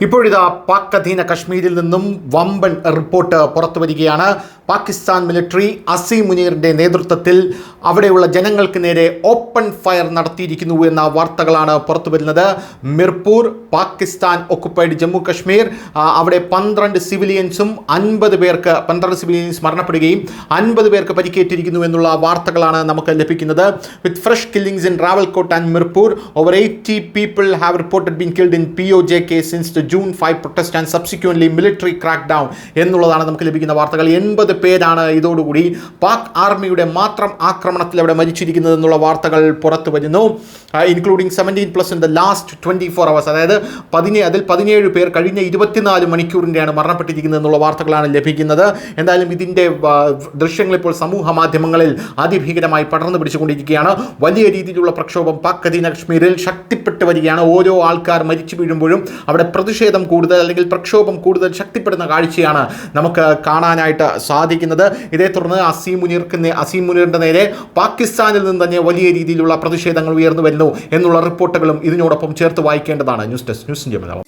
ഇപ്പോഴിതാ പാക് അധീന കശ്മീരിൽ നിന്നും വമ്പൻ റിപ്പോർട്ട് പുറത്തു വരികയാണ്. പാകിസ്ഥാൻ മിലിറ്ററി അസീം മുനീറിൻ്റെ നേതൃത്വത്തിൽ അവിടെയുള്ള ജനങ്ങൾക്ക് നേരെ ഓപ്പൺ ഫയർ നടത്തിയിരിക്കുന്നു എന്ന വാർത്തകളാണ് പുറത്തു വരുന്നത്. മിർപൂർ, പാകിസ്ഥാൻ ഒക്കുപ്പൈഡ് ജമ്മു കശ്മീർ, അവിടെ 12 സിവിലിയൻസും 12 സിവിലിയൻസ് മരണപ്പെടുകയും 50 പേർക്ക് പരിക്കേറ്റിരിക്കുന്നു എന്നുള്ള വാർത്തകളാണ് നമുക്ക് ലഭിക്കുന്നത്. With fresh killings in Rawalakot and Mirpur, over 80 people have reported being killed in POJK since the June 5 protest and subsequently military crackdown എന്നുള്ളതാണ് നമുക്ക് ലഭിക്കുന്ന വാർത്തകൾ. 80 പേരാണ് ഇതോടുകൂടി പാക് ആർമിയുടെ മാത്രം ആക്രമണത്തിൽ അവിടെ മരിച്ചിരിക്കുന്നത് എന്നുള്ള വാർത്തകൾ പുറത്തു വരുന്നു. Including 17+ in the last 24 hours, അതായത് അതിൽ 17 പേർ കഴിഞ്ഞ 24 മണിക്കൂറിൻ്റെയാണ് മരണപ്പെട്ടിരിക്കുന്നത് എന്നുള്ള വാർത്തകളാണ് ലഭിക്കുന്നത്. എന്തായാലും ഇതിൻ്റെ ദൃശ്യങ്ങൾ ഇപ്പോൾ സമൂഹ മാധ്യമങ്ങളിൽ അതിഭീകരമായി പടർന്നു പിടിച്ചുകൊണ്ടിരിക്കുകയാണ്. വലിയ രീതിയിലുള്ള പ്രക്ഷോഭം പാക് അധീന കശ്മീരിൽ ശക്തിപ്പെട്ടു വരികയാണ്. ഓരോ ആൾക്കാർ മരിച്ചു വീഴുമ്പോഴും അവിടെ പ്രതിഷേധം കൂടുതൽ അല്ലെങ്കിൽ പ്രക്ഷോഭം കൂടുതൽ ശക്തിപ്പെടുന്ന കാഴ്ചയാണ് നമുക്ക് കാണാനായിട്ട് സാധിക്കുന്നത്. ഇതേ തുടർന്ന് അസീം മുനീറിൻ്റെ നേരെ പാകിസ്ഥാനിൽ നിന്ന് തന്നെ വലിയ രീതിയിലുള്ള പ്രതിഷേധങ്ങൾ ഉയർന്നു വരുന്നു എന്നുള്ള റിപ്പോർട്ടുകളും ഇതിനോടൊപ്പം ചേർത്ത് വായിക്കേണ്ടതാണ്. News desk, news India Malayalam.